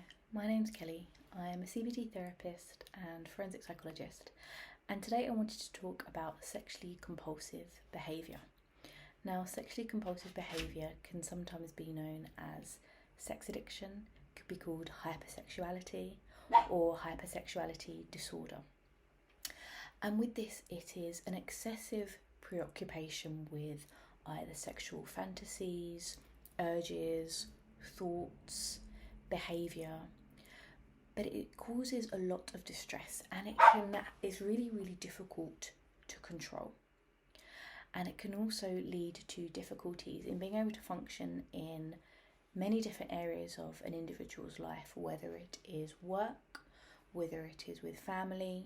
Hi, my name's Kelly. I'm a CBT therapist and forensic psychologist, and today I wanted to talk about sexually compulsive behaviour. Now, sexually compulsive behaviour can sometimes be known as sex addiction, could be called hypersexuality or hypersexuality disorder. And with this, it is an excessive preoccupation with either sexual fantasies, urges, thoughts, behaviour, but it causes a lot of distress, and it's really difficult to control. And it can also lead to difficulties in being able to function in many different areas of an individual's life, whether it is work, whether it is with family,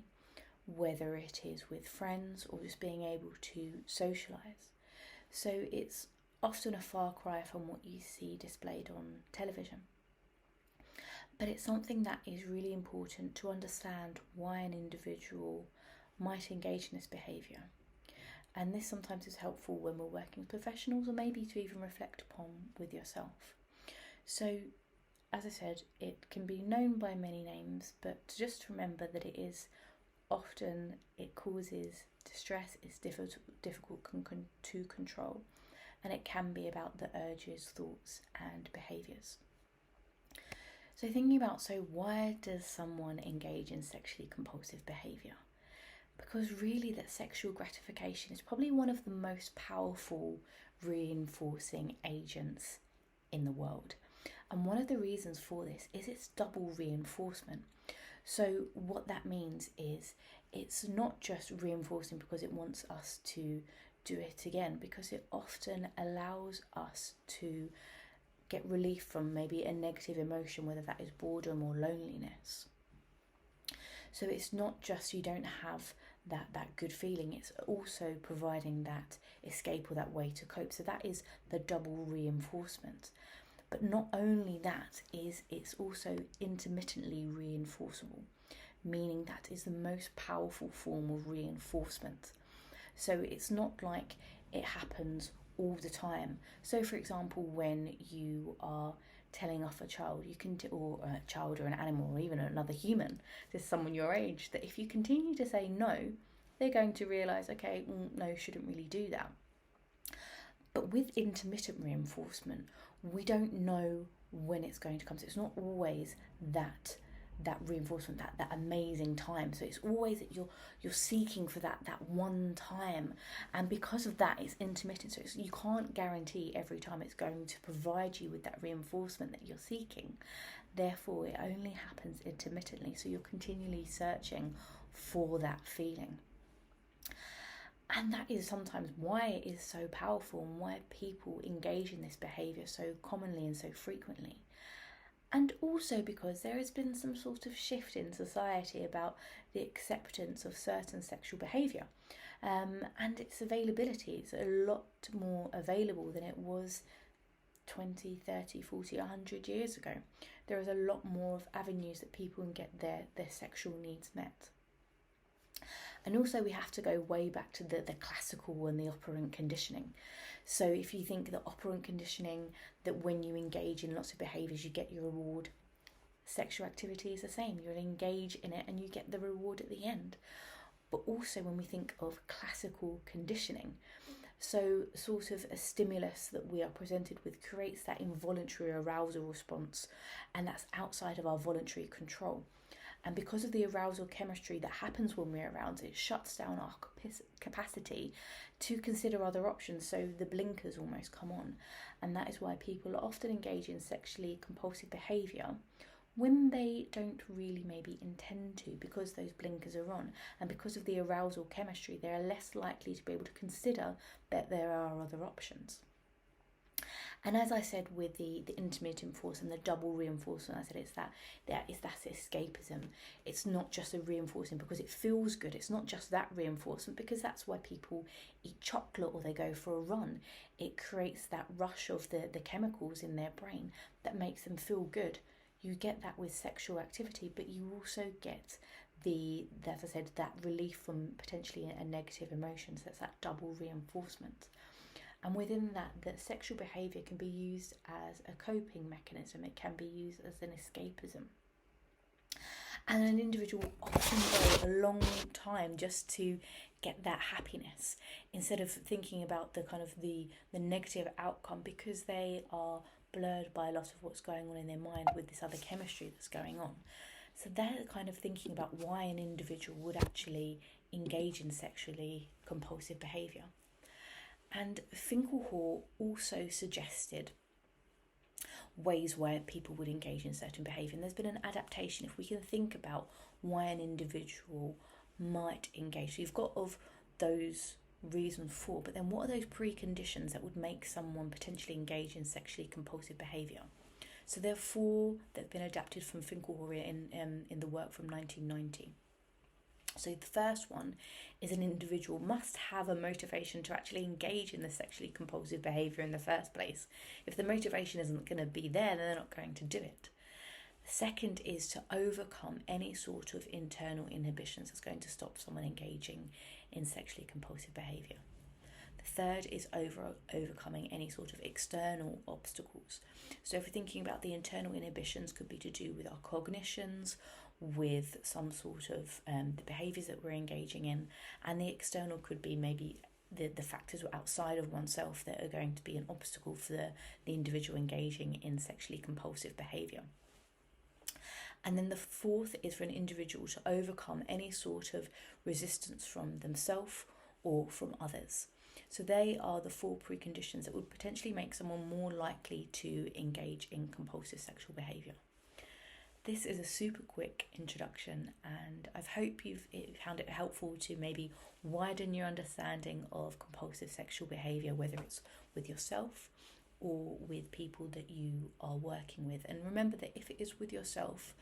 whether it is with friends, or just being able to socialise. So it's often a far cry from what you see displayed on television. But it's something that is really important to understand why an individual might engage in this behaviour. And this sometimes is helpful when we're working with professionals, or maybe to even reflect upon with yourself. So, as I said, it can be known by many names, but just remember that it causes distress, it's difficult to control, and it can be about the urges, thoughts and behaviours. So why does someone engage in sexually compulsive behaviour? Because really that sexual gratification is probably one of the most powerful reinforcing agents in the world. And one of the reasons for this is its double reinforcement. So what that means is it's not just reinforcing because it wants us to do it again, because it often allows us to get relief from maybe a negative emotion, whether that is boredom or loneliness. So it's not just you don't have that good feeling, it's also providing that escape or that way to cope. So that is the double reinforcement. But not only that, it's also intermittently reinforceable, meaning that is the most powerful form of reinforcement. So it's not like it happens all the time. So for example, when you are telling off a child, or a child or an animal or even another human, just someone your age, that if you continue to say no, they're going to realise, okay, no, shouldn't really do that. But with intermittent reinforcement, we don't know when it's going to come. So it's not always that reinforcement, that amazing time. So it's always that you're seeking for that one time, and because of that, it's intermittent. So you can't guarantee every time it's going to provide you with that reinforcement that you're seeking. Therefore, it only happens intermittently. So you're continually searching for that feeling. And that is sometimes why it is so powerful and why people engage in this behaviour so commonly and so frequently. And also because there has been some sort of shift in society about the acceptance of certain sexual behaviour, and its availability. It's a lot more available than it was 20, 30, 40, 100 years ago. There is a lot more of avenues that people can get their sexual needs met. And also we have to go way back to the classical and the operant conditioning. So if you think the operant conditioning, that when you engage in lots of behaviours you get your reward, sexual activity is the same. You'll engage in it and you get the reward at the end. But also when we think of classical conditioning, so sort of a stimulus that we are presented with creates that involuntary arousal response, and that's outside of our voluntary control. And because of the arousal chemistry that happens when we're around, it shuts down our capacity to consider other options. So the blinkers almost come on. And that is why people often engage in sexually compulsive behaviour when they don't really maybe intend to, because those blinkers are on. And because of the arousal chemistry, they're less likely to be able to consider that there are other options. And as I said, with the intermittent force and the double reinforcement, I said it's that escapism. It's not just a reinforcement because it feels good. It's not just that reinforcement, because that's why people eat chocolate or they go for a run. It creates that rush of the chemicals in their brain that makes them feel good. You get that with sexual activity, but you also get as I said, that relief from potentially a negative emotion. So that's that double reinforcement. And within that, the sexual behaviour can be used as a coping mechanism. It can be used as an escapism. And an individual will often go a long time just to get that happiness, instead of thinking about the kind of the negative outcome, because they are blurred by a lot of what's going on in their mind with this other chemistry that's going on. So they're kind of thinking about why an individual would actually engage in sexually compulsive behaviour. And Finkelhor also suggested ways where people would engage in certain behaviour. And there's been an adaptation, if we can think about why an individual might engage. So you've got of those reasons for, but then what are those preconditions that would make someone potentially engage in sexually compulsive behaviour? So there are 4 that have been adapted from Finkelhor in the work from 1990. So the first one is an individual must have a motivation to actually engage in the sexually compulsive behaviour in the first place. If the motivation isn't going to be there, then they're not going to do it. The second is to overcome any sort of internal inhibitions that's going to stop someone engaging in sexually compulsive behaviour. The third is overcoming any sort of external obstacles. So if we're thinking about the internal inhibitions, could be to do with our cognitions, with some sort of the behaviours that we're engaging in, and the external could be maybe the factors outside of oneself that are going to be an obstacle for the individual engaging in sexually compulsive behaviour. And then the fourth is for an individual to overcome any sort of resistance from themselves or from others. So they are the 4 preconditions that would potentially make someone more likely to engage in compulsive sexual behaviour. This is a super quick introduction, and I hope you've found it helpful to maybe widen your understanding of compulsive sexual behaviour, whether it's with yourself or with people that you are working with. And remember that if it is with yourself,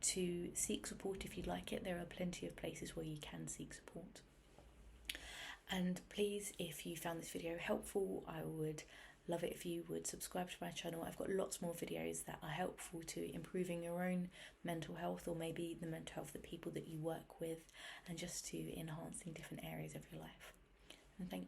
to seek support if you'd like it. There are plenty of places where you can seek support. And please, if you found this video helpful, I would love it if you would subscribe to my channel. I've got lots more videos that are helpful to improving your own mental health, or maybe the mental health of the people that you work with, and just to enhancing different areas of your life. And thank you.